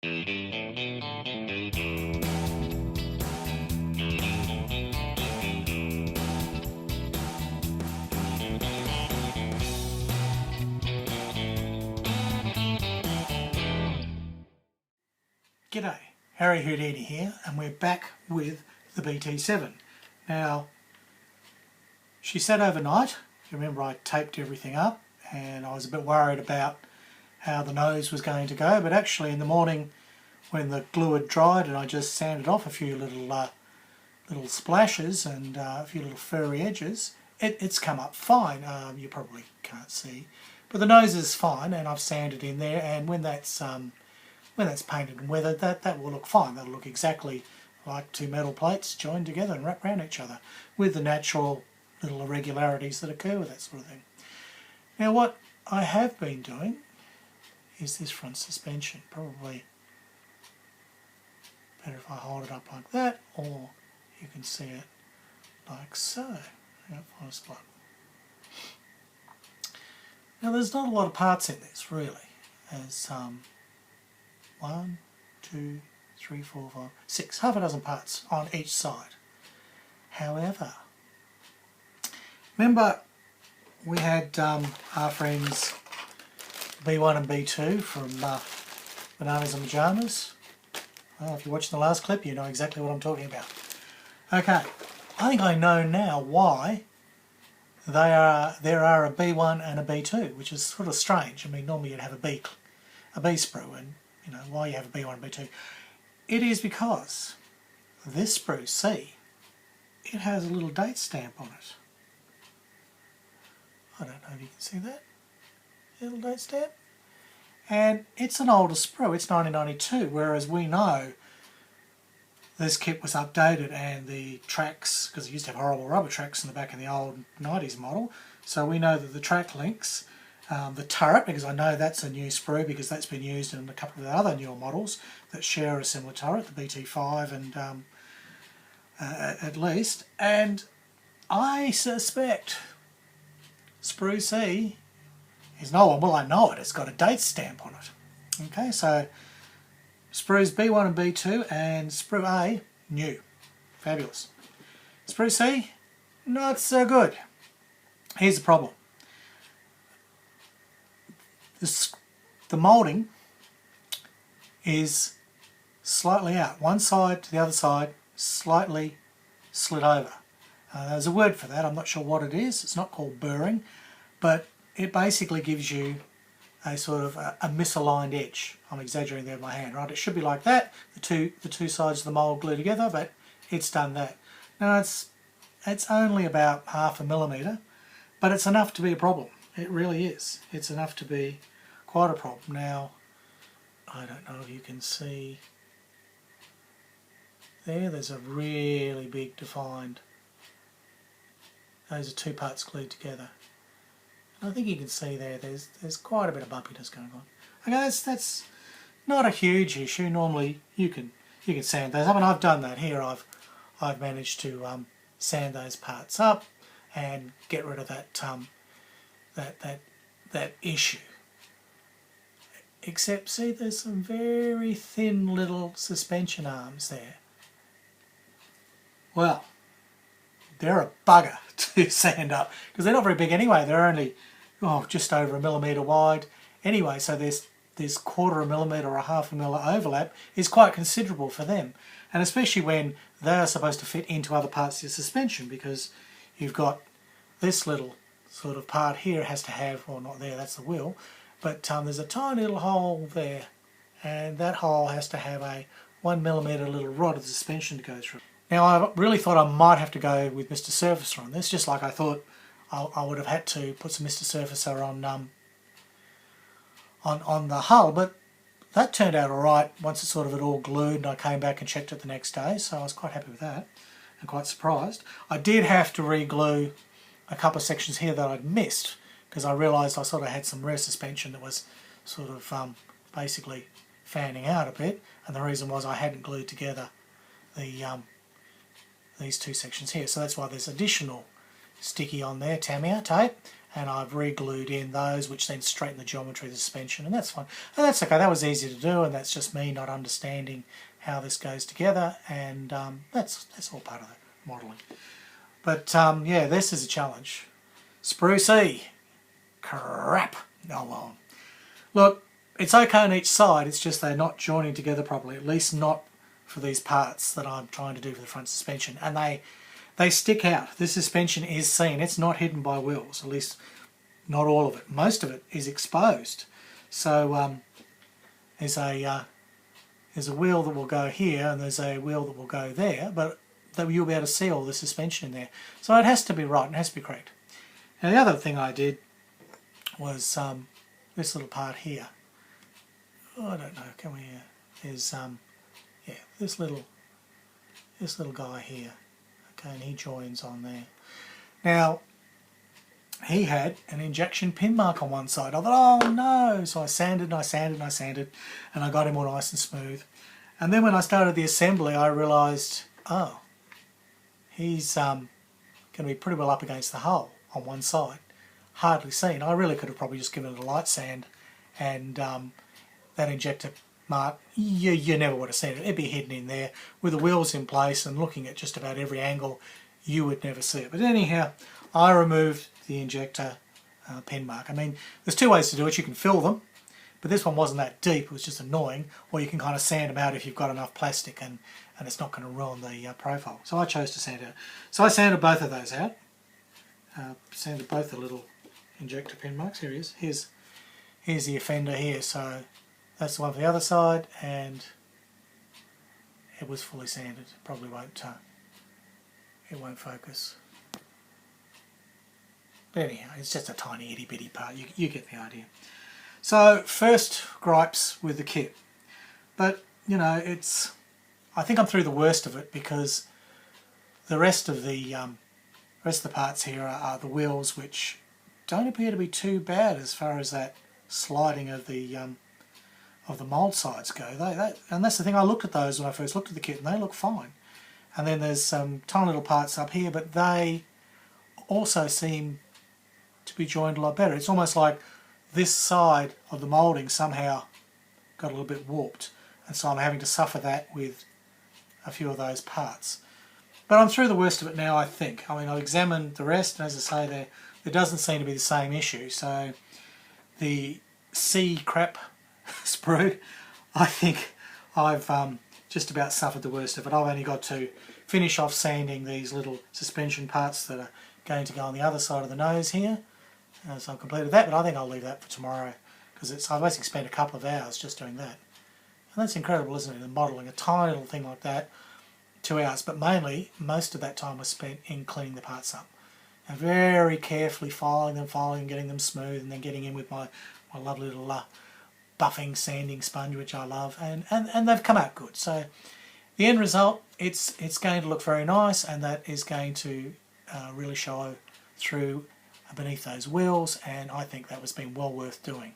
G'day, Harry Houdini here, and we're back with the BT-7. Now, she sat overnight. You remember I taped everything up and I was a bit worried about how the nose was going to go, but actually in the morning when the glue had dried and I just sanded off a few little splashes and a few little furry edges, it's come up fine. You probably can't see, but the nose is fine and I've sanded in there, and when that's painted and weathered, that will look fine. That'll look exactly like two metal plates joined together and wrapped around each other with the natural little irregularities that occur with that sort of thing. Now what I have been doing is this front suspension. Probably better if I hold it up like that, or you can see it like so. Find a spot. Now there's not a lot of parts in this really. There's 1, 2, 3, 4, 5, 6, half a dozen parts on each side. However, remember we had our friends B1 and B2 from Bananas and Pyjamas. Well, if you watched the last clip, you know exactly what I'm talking about. Okay, I think I know now why there are a B1 and a B2, which is sort of strange. I mean, normally you'd have a B sprue, and you know why you have a B1 and B2. It is because this sprue C, it has a little date stamp on it. I don't know if you can see that little date stamp. And it's an older sprue, it's 1992, whereas we know this kit was updated and the tracks, because it used to have horrible rubber tracks in the back of the old 90s model, so we know that the track links, the turret, because I know that's a new sprue because that's been used in a couple of the other newer models that share a similar turret, the BT-7 and at least, and I suspect sprue C is no one. Well, I know it. It's got a date stamp on it. Okay, so sprues B1 and B2 and sprue A, new. Fabulous. Sprue C, not so good. Here's the problem. The moulding is slightly out. One side to the other side, slightly slid over. There's a word for that. I'm not sure what it is. It's not called burring, but it basically gives you a sort of a misaligned edge. I'm exaggerating there with my hand, right? It should be like that, the two sides of the mould glue together, but it's done that. Now it's only about 0.5 millimetre, but it's enough to be a problem. It really is. It's enough to be quite a problem. Now, I don't know if you can see there's a really big defined, those are two parts glued together. I think you can see there's quite a bit of bumpiness going on. Okay, that's not a huge issue. Normally you can sand those up, and I've done that here. I've managed to sand those parts up and get rid of that that issue. Except see, there's some very thin little suspension arms there. Well, they're a bugger to sand up because they're not very big anyway. They're only just over 1 millimetre wide anyway, so this 1/4 millimetre or 0.5 millimetre overlap is quite considerable for them, and especially when they are supposed to fit into other parts of your suspension, because you've got this little sort of part here has to have, or not there, that's the wheel, but there's a tiny little hole there, and that hole has to have a 1 millimetre little rod of suspension to go through. Now I really thought I might have to go with Mr. Surfacer on this, just like I thought I would have had to put some Mr. Surfacer on the hull, but that turned out alright once it sort of all glued, and I came back and checked it the next day, so I was quite happy with that and quite surprised. I did have to re-glue a couple of sections here that I'd missed because I realised I sort of had some rear suspension that was sort of basically fanning out a bit, and the reason was I hadn't glued together the these two sections here, so that's why there's additional sticky on there, Tamiya tape, and I've re-glued in those, which then straighten the geometry of the suspension, and that's fine. And that's okay, that was easy to do, and that's just me not understanding how this goes together, and that's all part of the modelling. But yeah, this is a challenge. Sprue C. Crap. Oh well. Look, it's okay on each side, it's just they're not joining together properly, at least not for these parts that I'm trying to do for the front suspension, and they stick out. This suspension is seen, it's not hidden by wheels, at least not all of it. Most of it is exposed. So there's a wheel that will go here and there's a wheel that will go there, but you'll be able to see all the suspension in there. So it has to be right, it has to be correct. Now the other thing I did was this little part here. Oh, I don't know, can we, is yeah, this little guy here. Okay, and he joins on there. Now, he had an injection pin mark on one side. I thought, oh no! So I sanded and I sanded and I sanded, and I got him all nice and smooth. And then when I started the assembly, I realised, oh, he's going to be pretty well up against the hull on one side. Hardly seen. I really could have probably just given it a light sand, and that injector mark, you never would have seen it. It'd be hidden in there with the wheels in place, and looking at just about every angle, you would never see it. But anyhow, I removed the injector pin mark. I mean, there's two ways to do it. You can fill them, but this one wasn't that deep, it was just annoying, or you can kind of sand them out if you've got enough plastic, and it's not going to ruin the profile. So I chose to sand it out. So I sanded both of those out, sanded both the little injector pin marks. Here he is. Here's the offender here, so that's the one for the other side, and it was fully sanded. It probably won't, it won't focus. But anyhow, it's just a tiny itty bitty part, you get the idea. So first gripes with the kit, but you know, I think I'm through the worst of it, because the rest of the parts here are the wheels, which don't appear to be too bad as far as that sliding of the mould sides go. And that's the thing, I looked at those when I first looked at the kit and they look fine. And then there's some tiny little parts up here, but they also seem to be joined a lot better. It's almost like this side of the moulding somehow got a little bit warped, and so I'm having to suffer that with a few of those parts. But I'm through the worst of it now, I think. I mean, I've examined the rest, and as I say, there doesn't seem to be the same issue. So the C crap sprue, I think I've just about suffered the worst of it. I've only got to finish off sanding these little suspension parts that are going to go on the other side of the nose here. So I've completed that, but I think I'll leave that for tomorrow, because I've basically spent a couple of hours just doing that. And that's incredible, isn't it, in modelling a tiny little thing like that, 2 hours, but mainly most of that time was spent in cleaning the parts up. And very carefully filing them, getting them smooth, and then getting in with my lovely little buffing sanding sponge, which I love, and they've come out good. So the end result, it's going to look very nice, and that is going to really show through beneath those wheels, and I think that was been well worth doing.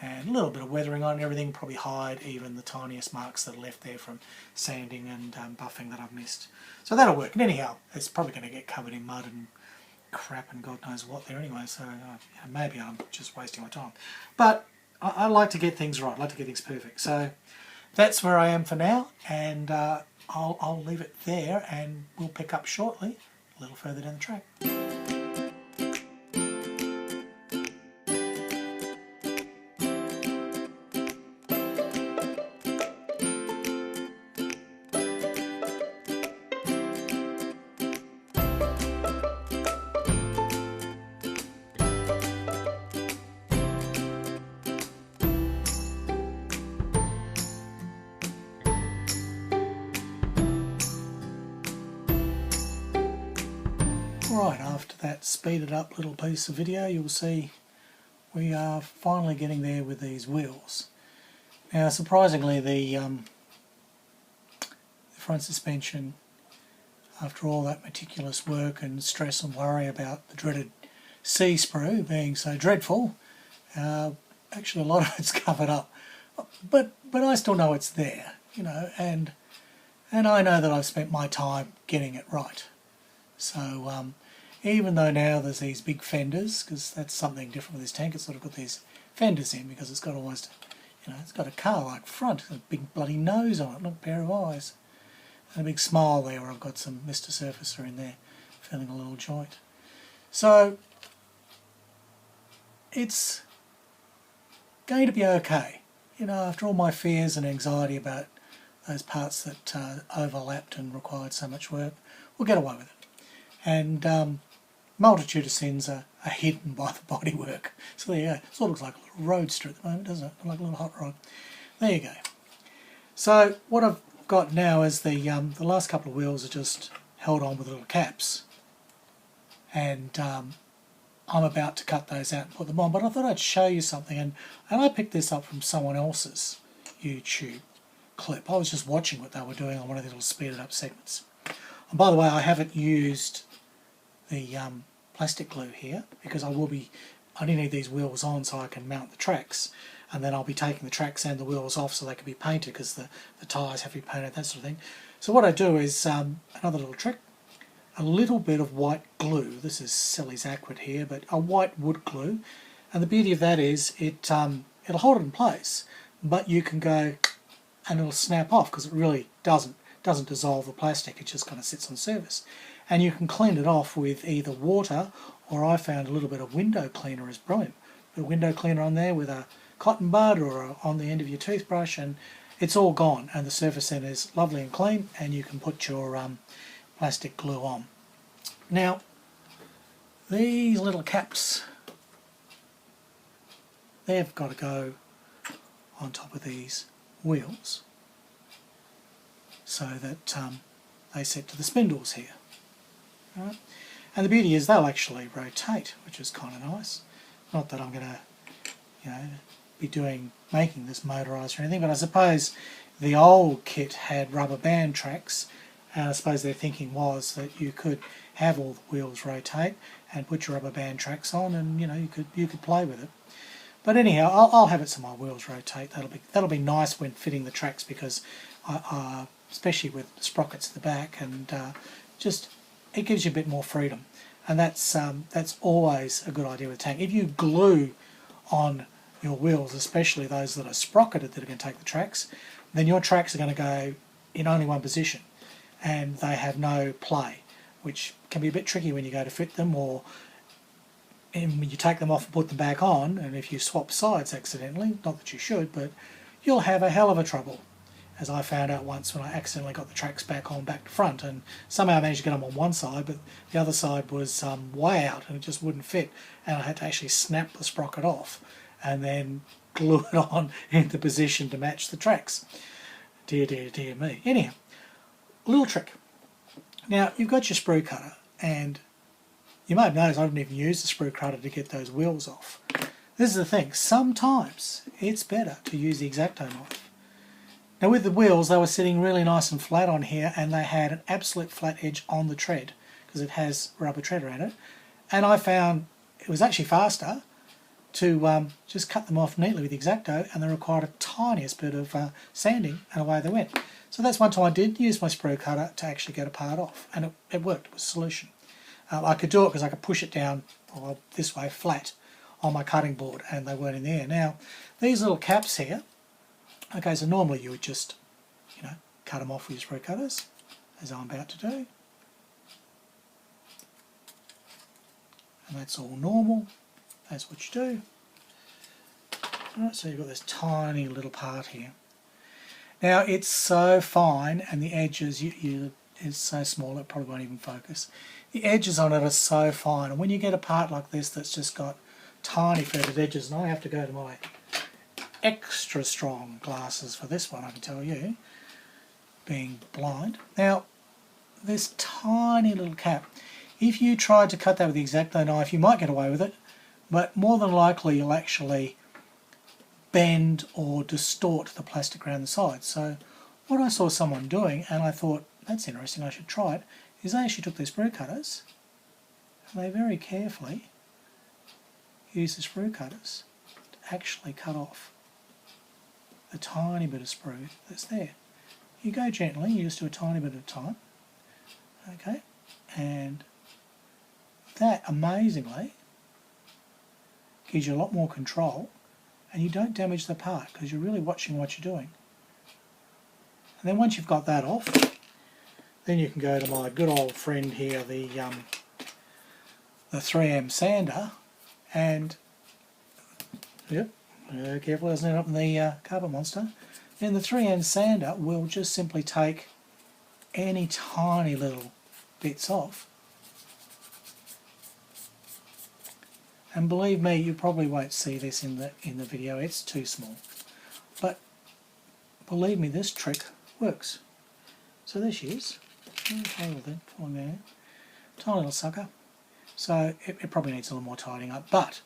And a little bit of weathering on everything, probably hide even the tiniest marks that are left there from sanding and buffing that I've missed. So that'll work. And anyhow, it's probably going to get covered in mud and crap and God knows what there anyway, so maybe I'm just wasting my time. But I like to get things right, I like to get things perfect. So that's where I am for now, and I'll leave it there, and we'll pick up shortly a little further down the track. Right, after that speeded up little piece of video, you'll see we are finally getting there with these wheels. Now surprisingly, the front suspension, after all that meticulous work and stress and worry about the dreaded C sprue being so dreadful, actually a lot of it's covered up. But I still know it's there, you know, and I know that I've spent my time getting it right. So even though now there's these big fenders, because that's something different with this tank. It's sort of got these fenders in because it's got almost, it's got a car-like front, a big bloody nose on it, not a pair of eyes. And a big smile there where I've got some Mr. Surfacer in there, filling a little joint. So it's going to be okay. After all my fears and anxiety about those parts that overlapped and required so much work, we'll get away with it. And multitude of sins are hidden by the bodywork. So there you go. It sort of looks like a little roadster at the moment, doesn't it? Like a little hot rod. There you go. So what I've got now is the last couple of wheels are just held on with little caps. And I'm about to cut those out and put them on, but I thought I'd show you something, and I picked this up from someone else's YouTube clip. I was just watching what they were doing on one of the little speeded up segments. And by the way, I haven't used the plastic glue here because I only need these wheels on so I can mount the tracks, and then I'll be taking the tracks and the wheels off so they can be painted because the tyres have to be painted, that sort of thing. So what I do is, another little trick, a little bit of white glue. This is Selleys Aquid here, but a white wood glue. And the beauty of that is it'll hold it in place, but you can go and it'll snap off because it really doesn't dissolve the plastic. It just kind of sits on the surface. And you can clean it off with either water, or I found a little bit of window cleaner is brilliant. Put a window cleaner on there with a cotton bud or on the end of your toothbrush, and it's all gone, and the surface then is lovely and clean, and you can put your plastic glue on. Now, these little caps, they've got to go on top of these wheels so that they set to the spindles here. Right? And the beauty is they'll actually rotate, which is kind of nice. Not that I'm going to, be making this motorised or anything, but I suppose the old kit had rubber band tracks, and I suppose their thinking was that you could have all the wheels rotate and put your rubber band tracks on, and you could play with it. But anyhow, I'll have it so my wheels rotate. That'll be nice when fitting the tracks, because especially with sprockets at the back, and just it gives you a bit more freedom, and that's always a good idea with a tank. If you glue on your wheels, especially those that are sprocketed that are going to take the tracks, then your tracks are going to go in only one position, and they have no play, which can be a bit tricky when you go to fit them, or when you take them off and put them back on, and if you swap sides accidentally, not that you should, but you'll have a hell of a trouble, as I found out once when I accidentally got the tracks back on back to front, and somehow I managed to get them on one side, but the other side was way out and it just wouldn't fit, and I had to actually snap the sprocket off and then glue it on into position to match the tracks. Dear, dear, dear me. Anyhow, a little trick. Now, you've got your sprue cutter, and you may have noticed I didn't even use the sprue cutter to get those wheels off. This is the thing, sometimes it's better to use the X-Acto knife. Now with the wheels, they were sitting really nice and flat on here, and they had an absolute flat edge on the tread, because it has rubber tread around it, and I found it was actually faster to just cut them off neatly with the X-Acto, and they required a tiniest bit of sanding, and away they went. So that's one time I did use my sprue cutter to actually get a part off, and it worked. It was a solution. I could do it because I could push it down this way flat on my cutting board, and they weren't in the air. Now, these little caps here, okay, so normally you would just, cut them off with your sprue cutters, as I'm about to do. And that's all normal. That's what you do. Alright, so you've got this tiny little part here. Now it's so fine, and the edges is so small it probably won't even focus. The edges on it are so fine, and when you get a part like this that's just got tiny feathered edges, and I have to go to my extra strong glasses for this one, I can tell you, being blind. Now this tiny little cap, if you tried to cut that with the X-Acto knife, you might get away with it, but more than likely you'll actually bend or distort the plastic around the sides. So what I saw someone doing, and I thought, that's interesting, I should try it, is they actually took their sprue cutters and they very carefully used the sprue cutters to actually cut off a tiny bit of sprue that's there. You go gently, you just do a tiny bit at a time, okay, and that amazingly gives you a lot more control, and you don't damage the part because you're really watching what you're doing. And then once you've got that off, then you can go to my good old friend here, the 3M sander, and yep, careful, doesn't end up in the carpet monster. Then the 3M sander will just simply take any tiny little bits off. And believe me, you probably won't see this in the video, it's too small. But believe me, this trick works. So there she is. Okay, well then, falling there. Tiny little sucker. So it probably needs a little more tidying up, but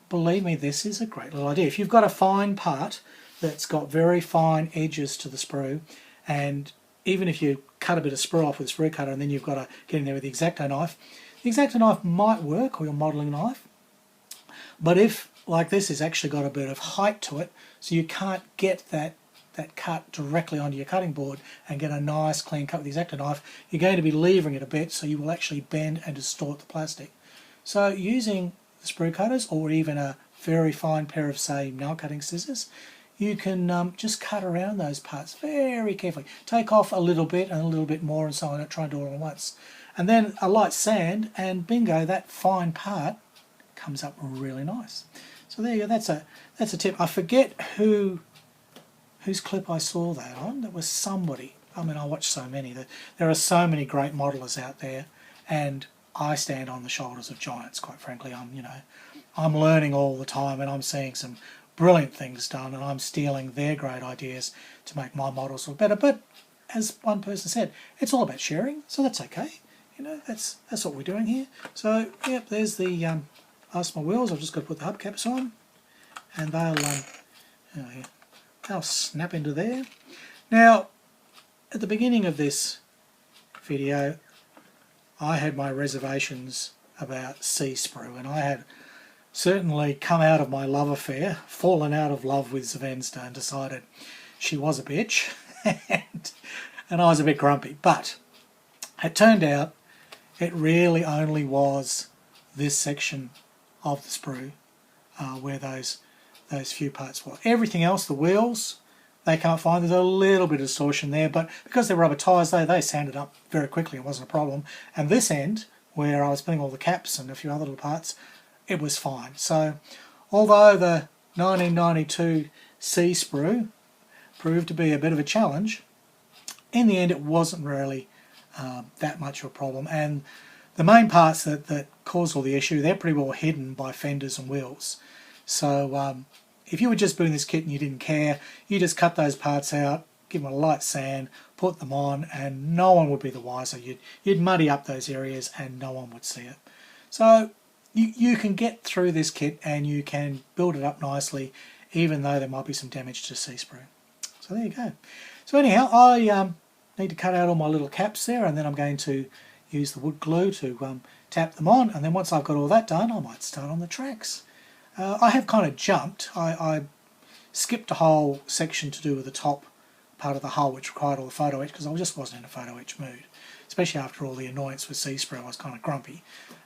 believe me, this is a great little idea. If you've got a fine part that's got very fine edges to the sprue, and even if you cut a bit of sprue off with a sprue cutter and then you've got to get in there with the X-Acto knife, the X-Acto knife might work, or your modelling knife, but if, like this, has actually got a bit of height to it, so you can't get that cut directly onto your cutting board and get a nice clean cut with the X-Acto knife, you're going to be levering it a bit, so you will actually bend and distort the plastic. So using the sprue cutters, or even a very fine pair of, say, nail cutting scissors, you can just cut around those parts very carefully. Take off a little bit and a little bit more and so on, don't try and do it all at once. And then a light sand, and bingo, that fine part comes up really nice. So there you go, that's a tip. I forget whose clip I saw that on. That was somebody. I mean, I watch so many. There are so many great modelers out there, and I stand on the shoulders of giants, quite frankly. I'm learning all the time, and I'm seeing some brilliant things done, and I'm stealing their great ideas to make my models look better. But as one person said, it's all about sharing, so that's okay. You know, that's what we're doing here. So, yep, there's the my wheels. I've just got to put the hubcaps on, and they'll snap into there. Now, at the beginning of this video, I had my reservations about sea sprue, and I had certainly come out of my love affair, fallen out of love with Zvezda, and decided she was a bitch, and I was a bit grumpy. But it turned out it really only was this section of the sprue where those few parts were. Everything else, the wheels, they can't find. There's a little bit of distortion there, but because they're rubber tyres, they sanded up very quickly. It wasn't a problem. And this end, where I was putting all the caps and a few other little parts, it was fine. So although the 1992 sea sprue proved to be a bit of a challenge, in the end it wasn't really that much of a problem. And the main parts that caused all the issue, they're pretty well hidden by fenders and wheels. So if you were just doing this kit and you didn't care, you just cut those parts out, give them a light sand, put them on, and no one would be the wiser. You'd muddy up those areas and no one would see it. So you can get through this kit and you can build it up nicely, even though there might be some damage to sea sprue. So there you go. So anyhow, I need to cut out all my little caps there, and then I'm going to use the wood glue to tap them on, and then once I've got all that done, I might start on the tracks. I have kind of jumped. I skipped a whole section to do with the top part of the hull, which required all the photo etch, because I just wasn't in a photo etch mood. Especially after all the annoyance with sea sprue, I was kind of grumpy,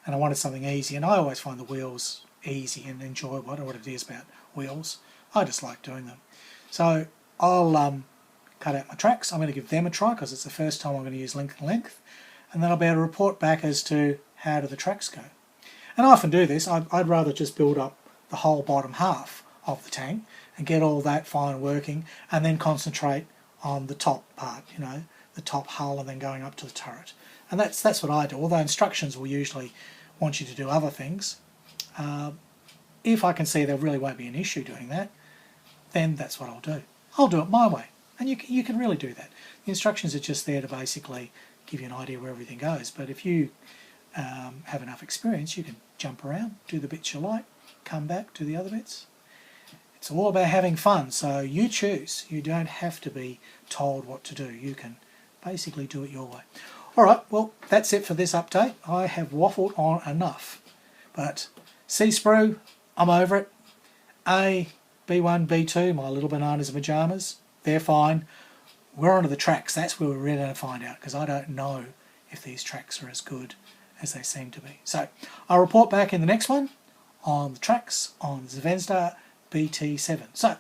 and I wanted something easy, and I always find the wheels easy and enjoyable. I don't know what it is about wheels. I just like doing them. So I'll cut out my tracks. I'm going to give them a try, because it's the first time I'm going to use length and length, and then I'll be able to report back as to how do the tracks go. And I often do this. I'd rather just build up the whole bottom half of the tank and get all that fine working, and then concentrate on the top part, you know, the top hull, and then going up to the turret. And that's what I do, although instructions will usually want you to do other things. If I can see there really won't be an issue doing that, then that's what I'll do. I'll do it my way, and you can really do that. The instructions are just there to basically give you an idea where everything goes, but if you have enough experience, you can jump around, do the bits you like, come back, do the other bits. It's all about having fun, so you choose. You don't have to be told what to do. You can basically do it your way. Alright, well, that's it for this update. I have waffled on enough. But sea sprue, I'm over it. B1, B2, my little bananas and pyjamas, they're fine. We're onto the tracks. That's where we're really going to find out, because I don't know if these tracks are as good as they seem to be. So I'll report back in the next one on the tracks on Zvezda BT-7. So,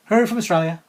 hooray from Australia.